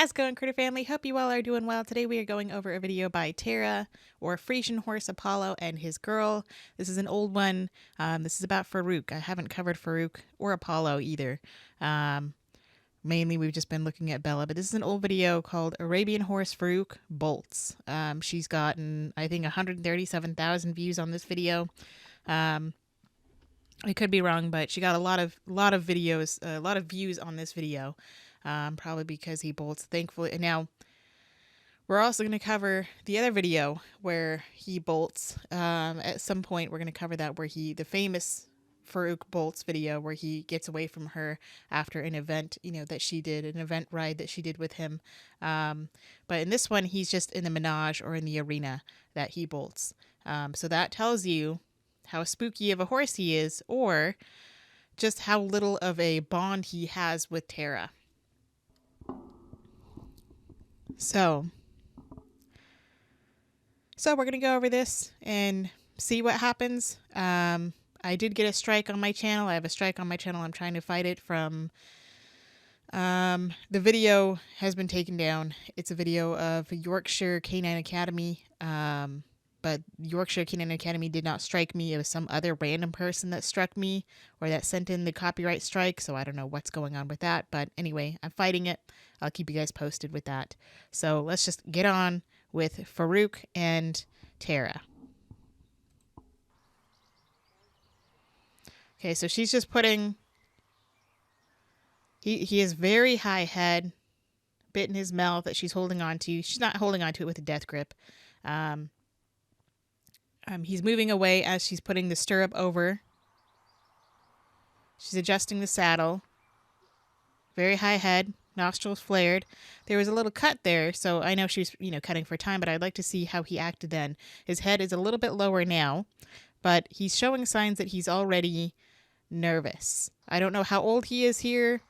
How's it going, Critter Family? Hope you all are doing well. Today we are going over a video by Tara, or Frisian Horse Apollo and his girl. This is an old one. This is about Farouk. I haven't covered Farouk or Apollo either. Mainly we've just been looking at Bella, but this is an old video called Arabian Horse Farouk Bolts. She's gotten, I think, 137,000 views on this video. I could be wrong, but she got a lot of videos, a lot of views on this video. Probably because he bolts, thankfully. And now we're also going to cover the other video where he bolts. At some point we're going to cover that, where the famous Farouk bolts video where he gets away from her after an event, that she did, an event ride that she did with him. But in this one, he's just in the menage or in the arena that he bolts. So that tells you how spooky of a horse he is, or just how little of a bond he has with Tara. So we're going to go over this and see what happens. I did get a strike on my channel. I have a strike on my channel. I'm trying to fight it from... the video has been taken down. It's a video of Yorkshire Canine Academy. But Yorkshire Canine Academy did not strike me. It was some other random person that struck me, or that sent in the copyright strike. So I don't know what's going on with that. But anyway, I'm fighting it. I'll keep you guys posted with that. So let's just get on with Farouk and Tara. Okay, so she's just putting... He has very high head, bit in his mouth that she's holding on to. She's not holding on to it with a death grip. He's moving away as she's putting the stirrup over. She's adjusting the saddle. Very high head, nostrils flared. There was a little cut there, so I know she's, cutting for time, but I'd like to see how he acted then. His head is a little bit lower now, but he's showing signs that he's already nervous. I don't know how old he is here.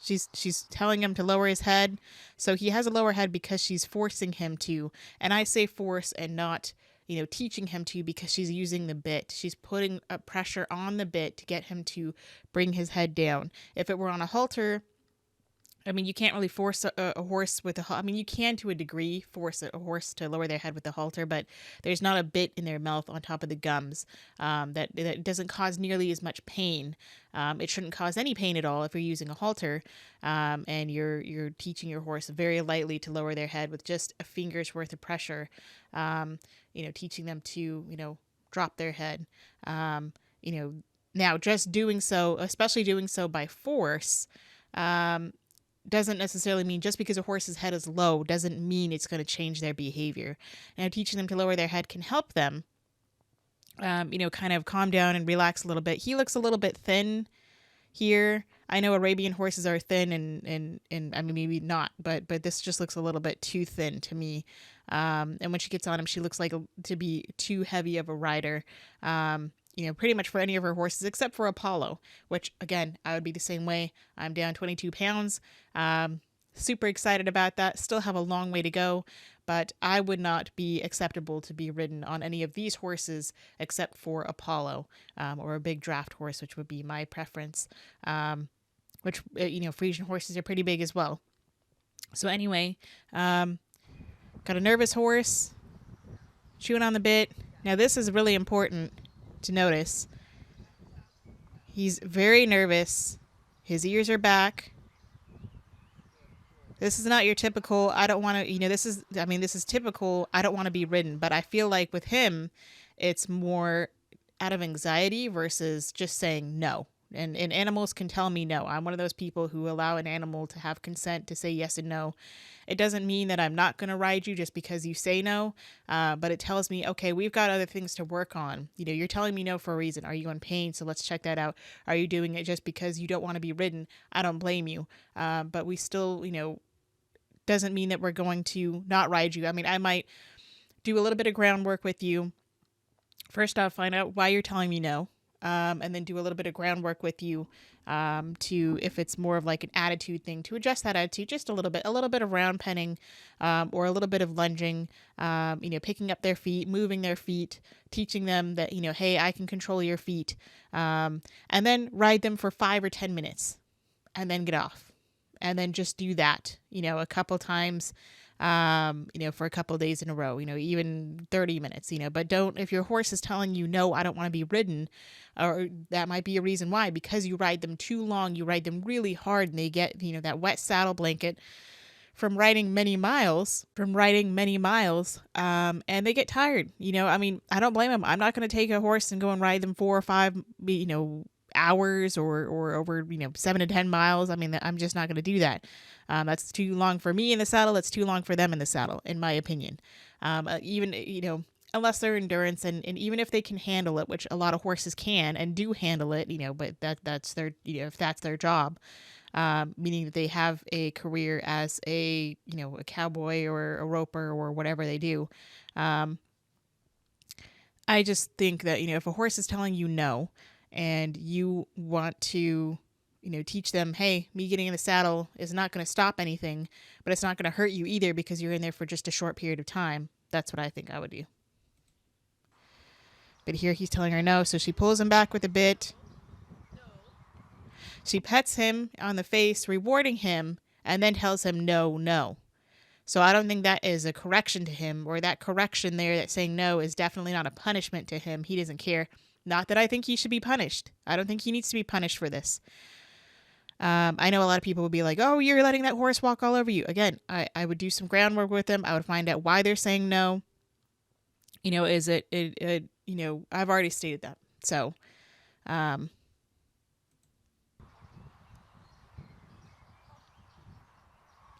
She's telling him to lower his head. So he has a lower head because she's forcing him to. And I say force and not, teaching him to, because she's using the bit. She's putting a pressure on the bit to get him to bring his head down. If it were on a halter, you can't really force a horse with a... you can, to a degree, force a horse to lower their head with a halter, but there's not a bit in their mouth on top of the gums that doesn't cause nearly as much pain. It shouldn't cause any pain at all if you're using a halter, and you're teaching your horse very lightly to lower their head with just a finger's worth of pressure. Teaching them to, drop their head. Now just doing so, especially doing so by force, doesn't necessarily mean, just because a horse's head is low doesn't mean it's going to change their behavior. Now, teaching them to lower their head can help them, kind of calm down and relax a little bit. He looks a little bit thin here. I know Arabian horses are thin and maybe not, but this just looks a little bit too thin to me. And when she gets on him, she looks like to be too heavy of a rider. Pretty much for any of her horses except for Apollo, which, again, I would be the same way. I'm down 22 pounds. Super excited about that. Still have a long way to go, but I would not be acceptable to be ridden on any of these horses except for Apollo, or a big draft horse, which would be my preference. Which, Frisian horses are pretty big as well. So anyway, got a nervous horse, chewing on the bit. Now this is really important to notice. He's very nervous. His ears are back. This is not your typical, I don't want to, this is typical, I don't want to be ridden. But I feel like with him, it's more out of anxiety versus just saying no. And animals can tell me no. I'm one of those people who allow an animal to have consent to say yes and no. It doesn't mean that I'm not going to ride you just because you say no, but it tells me, okay, we've got other things to work on. You're telling me no for a reason. Are you in pain? So let's check that out. Are you doing it just because you don't want to be ridden? I don't blame you. But we still, doesn't mean that we're going to not ride you. I might do a little bit of groundwork with you. First off, find out why you're telling me no. And then do a little bit of groundwork with you, to, if it's more of like an attitude thing, to adjust that attitude just a little bit of round penning, or a little bit of lunging, picking up their feet, moving their feet, teaching them that, hey, I can control your feet, and then ride them for 5 or 10 minutes and then get off. and then just do that, a couple times, for a couple days in a row, even 30 minutes, but don't, if your horse is telling you, no, I don't want to be ridden, or that might be a reason why, because you ride them too long, you ride them really hard, and they get, that wet saddle blanket from riding many miles, and they get tired. I don't blame them. I'm not going to take a horse and go and ride them 4 or 5, hours or over, 7 to 10 miles. I mean, I'm just not going to do that. That's too long for me in the saddle. That's too long for them in the saddle, in my opinion. Even, unless they're endurance, and even if they can handle it, which a lot of horses can and do handle it, but that's their, if that's their job. Meaning that they have a career as a cowboy or a roper or whatever they do. I just think that, if a horse is telling you no, and you want to, teach them, hey, me getting in the saddle is not going to stop anything, but it's not going to hurt you either because you're in there for just a short period of time. That's what I think I would do. But here he's telling her no, so she pulls him back with a bit. She pets him on the face, rewarding him, and then tells him no, no. So I don't think that is a correction to him, or that correction there, that saying no is definitely not a punishment to him. He doesn't care. Not that I think he should be punished. I don't think he needs to be punished for this. I know a lot of people would be like, oh, you're letting that horse walk all over you. Again, I would do some groundwork with them. I would find out why they're saying no. Is it I've already stated that. So,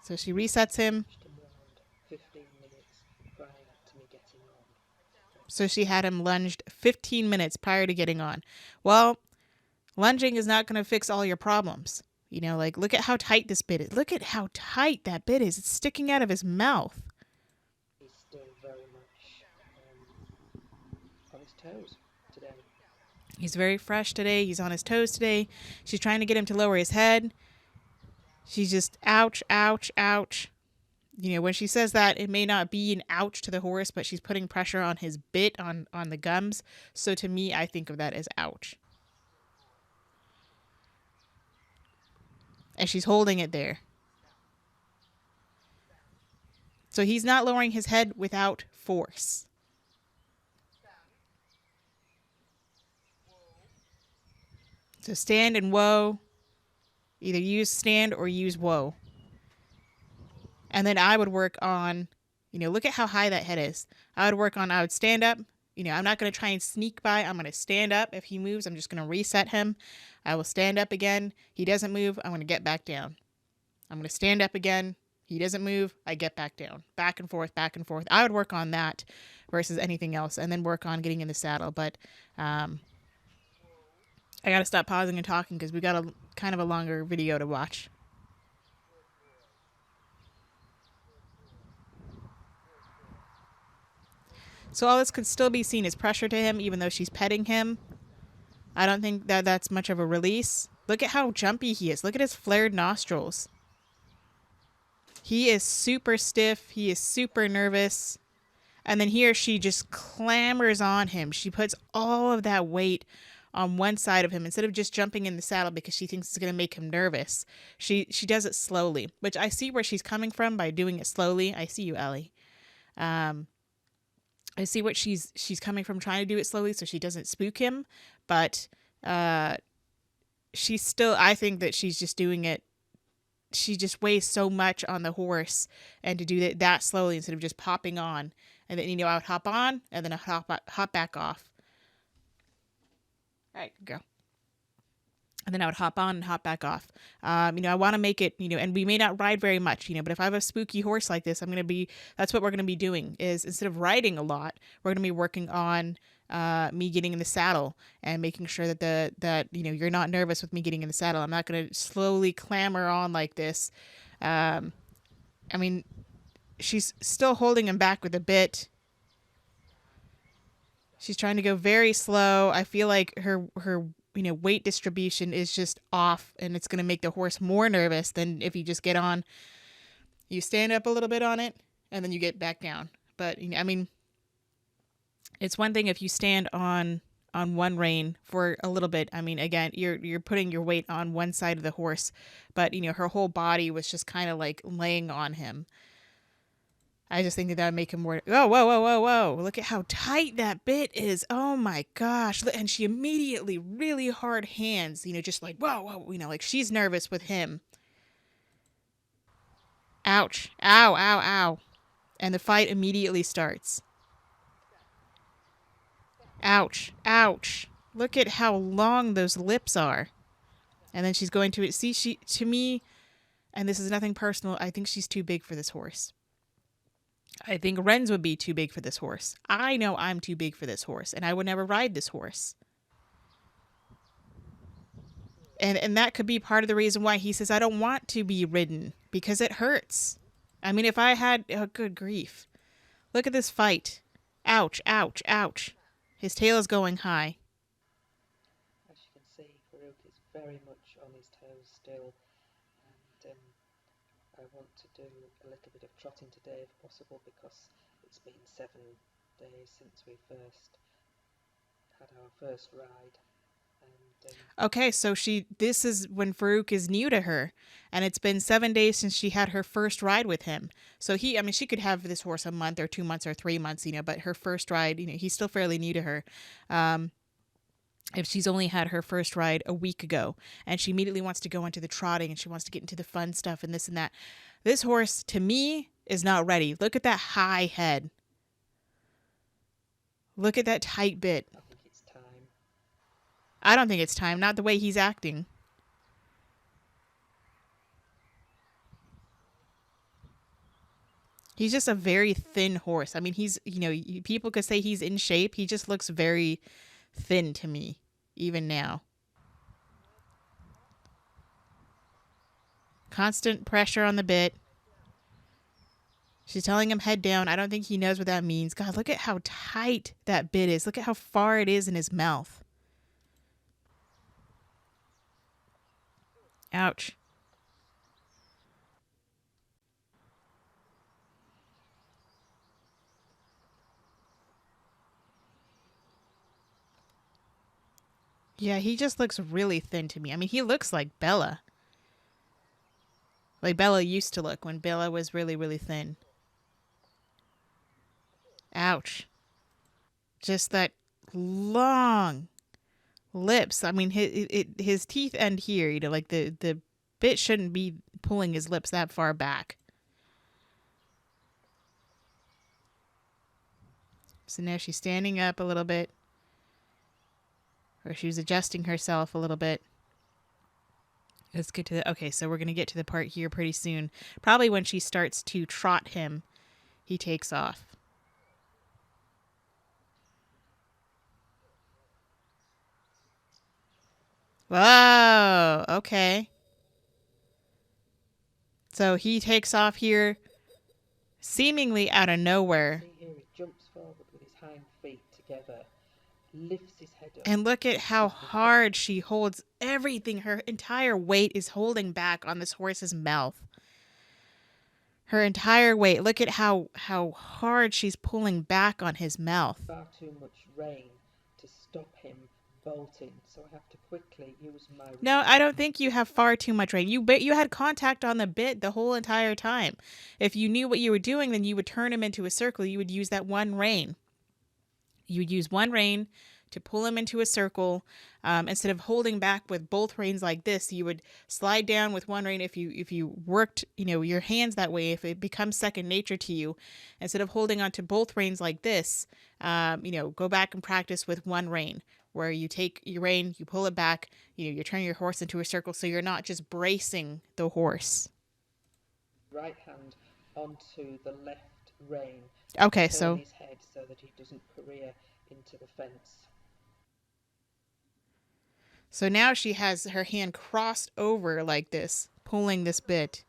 so she resets him. So she had him lunged 15 minutes prior to getting on. Well, lunging is not going to fix all your problems. Look at how tight this bit is. Look at how tight that bit is. It's sticking out of his mouth. He's still very much on his toes today. He's very fresh today. He's on his toes today. She's trying to get him to lower his head. She's just ouch, ouch, ouch. When she says that, it may not be an ouch to the horse, but she's putting pressure on his bit, on the gums. So to me, I think of that as ouch. And she's holding it there. So he's not lowering his head without force. So stand and whoa. Either use stand or use whoa. And then I would work on, look at how high that head is. I would stand up. I'm not going to try and sneak by. I'm going to stand up. If he moves, I'm just going to reset him. I will stand up again. He doesn't move. I'm going to get back down. I'm going to stand up again. He doesn't move. I get back down. Back and forth, back and forth. I would work on that versus anything else, and then work on getting in the saddle. But I got to stop pausing and talking because we got a kind of a longer video to watch. So all this could still be seen as pressure to him, even though she's petting him. I don't think that that's much of a release. Look at how jumpy he is. Look at his flared nostrils. He is super stiff. He is super nervous. And then here she just clambers on him. She puts all of that weight on one side of him instead of just jumping in the saddle because she thinks it's going to make him nervous. She does it slowly, which I see where she's coming from by doing it slowly. I see you, Ellie. I see what she's coming from, trying to do it slowly so she doesn't spook him, but she's still, I think that she's just doing it. She just weighs so much on the horse, and to do that slowly instead of just popping on, and then I would hop on and then I'd hop back off. All right, go. And then I would hop on and hop back off. I want to make it, and we may not ride very much, but if I have a spooky horse like this, that's what we're going to be doing is instead of riding a lot, we're going to be working on me getting in the saddle and making sure that you're not nervous with me getting in the saddle. I'm not going to slowly clamber on like this. She's still holding him back with a bit. She's trying to go very slow. I feel like her weight distribution is just off, and it's going to make the horse more nervous than if you just get on. You stand up a little bit on it, and then you get back down. But, it's one thing if you stand on on one rein for a little bit. I mean, again, you're putting your weight on one side of the horse, but her whole body was just kind of like laying on him. I just think that would make him more. Oh, whoa, whoa, whoa, whoa! Look at how tight that bit is. Oh my gosh! And she immediately really hard hands. Just like whoa, whoa. Like she's nervous with him. Ouch! Ow! Ow! Ow! And the fight immediately starts. Ouch! Ouch! Look at how long those lips are. And then she's going to see. She to me, and this is nothing personal. I think she's too big for this horse. I think Ren's would be too big for this horse. I know I'm too big for this horse, and I would never ride this horse. And that could be part of the reason why he says I don't want to be ridden, because it hurts. I mean, if I had, oh, good grief. Look at this fight. Ouch, ouch, ouch. His tail is going high. As you can see, Farouk is very much on his toes still, and I want to do a little bit of trotting today if possible, because it's been 7 days since we first had our first ride. Okay, so this is when Farouk is new to her, and it's been 7 days since she had her first ride with him. So she could have this horse a month or 2 months or 3 months, but her first ride, he's still fairly new to her. If she's only had her first ride a week ago, and she immediately wants to go into the trotting and she wants to get into the fun stuff and this and that. This horse, to me, is not ready. Look at that high head. Look at that tight bit. I think it's time. I don't think it's time, not the way he's acting. He's just a very thin horse. I mean, he's, people could say he's in shape. He just looks very thin to me, even now. Constant pressure on the bit. She's telling him head down. I don't think he knows what that means. God, look at how tight that bit is. Look at how far it is in his mouth. Ouch. Yeah, he just looks really thin to me. I mean, he looks like Bella. Like Bella used to look when Bella was really, really thin. Ouch. Just that long lips. I mean, his teeth end here. Like the bit shouldn't be pulling his lips that far back. So now she's standing up a little bit. Or she's adjusting herself a little bit. Let's get to the... Okay, so we're going to get to the part here pretty soon. Probably when she starts to trot him, he takes off. Whoa, okay. So he takes off here, seemingly out of nowhere. See here, he jumps forward with his hind feet together, lifts his head up. And look at how hard she holds everything. Her entire weight is holding back on this horse's mouth. Her entire weight. Look at how hard she's pulling back on his mouth. Far too much rain to stop him bolting, so I have to quickly use my... No, I don't think you have far too much rain. You had contact on the bit the whole entire time. If you knew what you were doing, then you would turn him into a circle. You would use that one rein. You would use one rein to pull him into a circle. Instead of holding back with both reins like this, you would slide down with one rein. If you worked, your hands that way, if it becomes second nature to you, instead of holding onto both reins like this, go back and practice with one rein, where you take your rein, you pull it back, you turn your horse into a circle, so you're not just bracing the horse. Right hand onto the left rein. Okay, turn so his head so that he doesn't career into the fence. So now she has her hand crossed over like this, pulling this bit.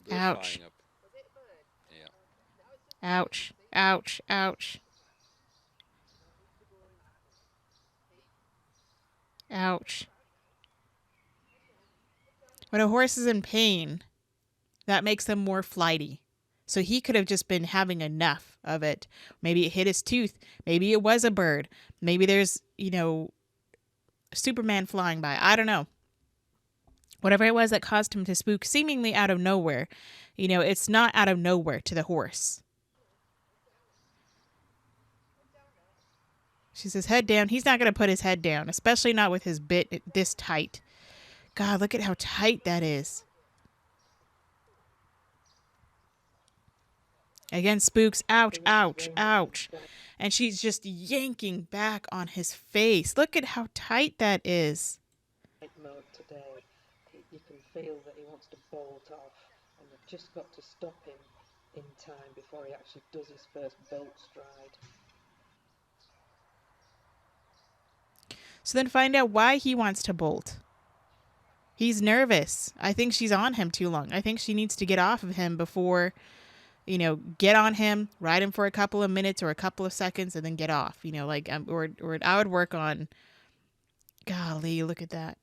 Ouch. Ouch. Ouch. Ouch. Ouch. When a horse is in pain, that makes them more flighty. So he could have just been having enough of it. Maybe it hit his tooth. Maybe it was a bird. Maybe there's, Superman flying by. I don't know. Whatever it was that caused him to spook seemingly out of nowhere, it's not out of nowhere to the horse. She says, head down. He's not going to put his head down, especially not with his bit this tight. God, look at how tight that is. Again, Spooks. Ouch, ouch, ouch. And she's just yanking back on his face. Look at how tight that is. Mode today, you can feel that he wants to bolt off, and they've just got to stop him in time before he actually does his first bolt stride. So then find out why he wants to bolt. He's nervous. I think she's on him too long. I think she needs to get off of him before, get on him, ride him for a couple of minutes or a couple of seconds, and then get off. Or I would work on. Golly, look at that.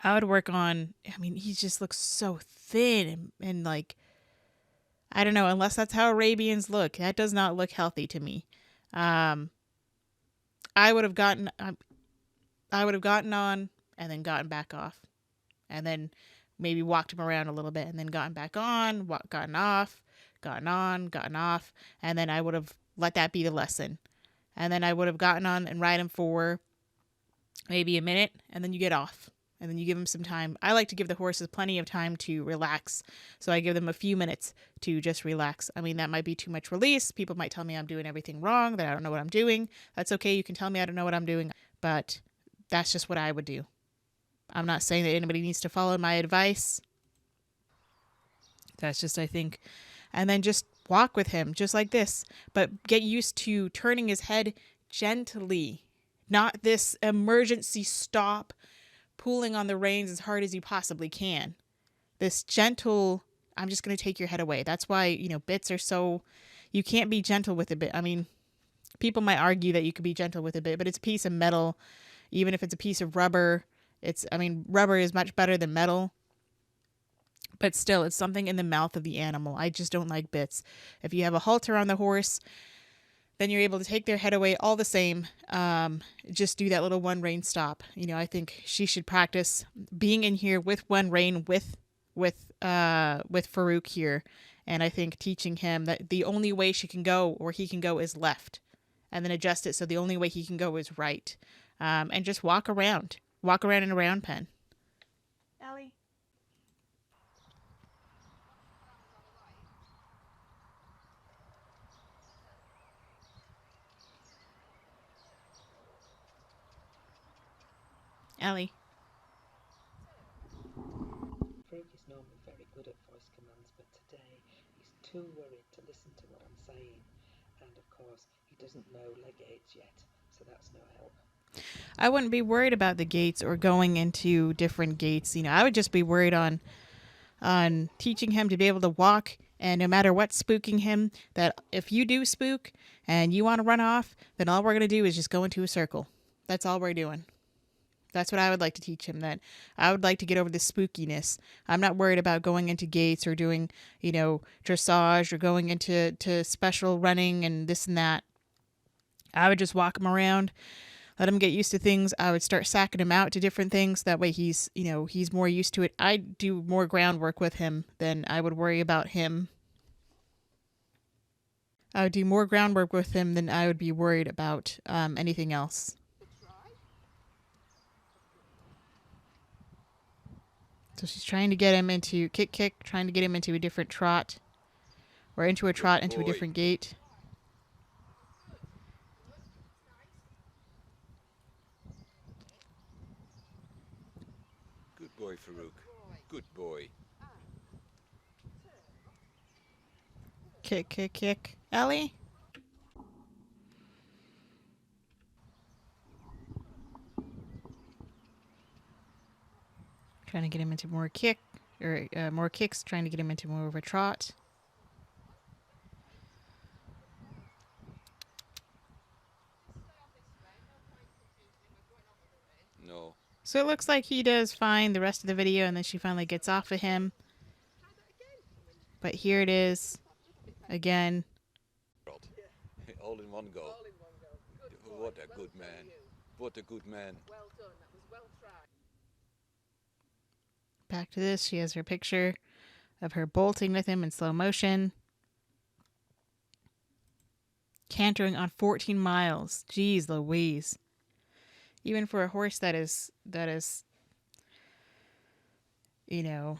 I would work on. I mean, he just looks so thin and like. I don't know. Unless that's how Arabians look, that does not look healthy to me. I would have gotten. I would have gotten on and then gotten back off, and then maybe walked him around a little bit, and then gotten back on, gotten off, gotten on, gotten off, and then I would have let that be the lesson, and then I would have gotten on and ride him for maybe a minute, and then you get off, and then you give him some time. I like to give the horses plenty of time to relax, so I give them a few minutes to just relax. I mean, that might be too much release. People might tell me I'm doing everything wrong, that I don't know what I'm doing. That's okay. You can tell me I don't know what I'm doing, but that's just what I would do. I'm not saying that anybody needs to follow my advice. That's just, I think. And then just walk with him, just like this. But get used to turning his head gently. Not this emergency stop, pulling on the reins as hard as you possibly can. This gentle, I'm just going to take your head away. That's why, bits are so, you can't be gentle with a bit. I mean, people might argue that you could be gentle with a bit, but it's a piece of metal. Even if it's a piece of rubber, rubber is much better than metal. But still, it's something in the mouth of the animal. I just don't like bits. If you have a halter on the horse, then you're able to take their head away all the same. Just do that little one rein stop. I think she should practice being in here with one rein with Farouk here. And I think teaching him that the only way she can go or he can go is left. And then adjust it so the only way he can go is right. And just walk around. Walk around in a round pen. Ellie. Ellie. Farouk is normally very good at voice commands, but today he's too worried to listen to what I'm saying. And of course, he doesn't know leg gates yet, so that's no help. I wouldn't be worried about the gates or going into different gates. I would just be worried on teaching him to be able to walk, and no matter what's spooking him, that if you do spook and you want to run off, then all we're going to do is just go into a circle. That's all we're doing. That's what I would like to teach him, that I would like to get over the spookiness. I'm not worried about going into gates or doing, dressage or going into special running and this and that. I would just walk him around, let him get used to things. I would start sacking him out to different things. That way he's more used to it. I do more groundwork with him than I would worry about him. I would do more groundwork with him than I would be worried about anything else. So she's trying to get him into kick, trying to get him into a different trot. Or into a trot, into a different gait. Good boy, Farouk. Good boy. Kick. Ellie? Trying to get him into more more kicks, trying to get him into more of a trot. No. So it looks like he does fine the rest of the video, and then she finally gets off of him. But here it is again. All in one go. What a good man. What a good man. Back to this. She has her picture of her bolting with him in slow motion. Cantering on 14 miles. Jeez Louise. Even for a horse that is, you know,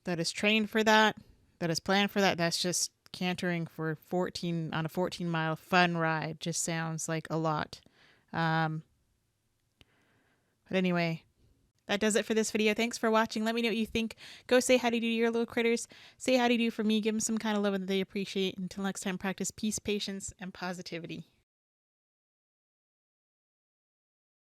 that is trained for that is planned for that, that's just cantering for 14 on a 14-mile fun ride. Just sounds like a lot. But anyway, that does it for this video. Thanks for watching. Let me know what you think. Go say howdy do to your little critters. Say howdy do for me. Give them some kind of love that they appreciate. Until next time, practice peace, patience, and positivity.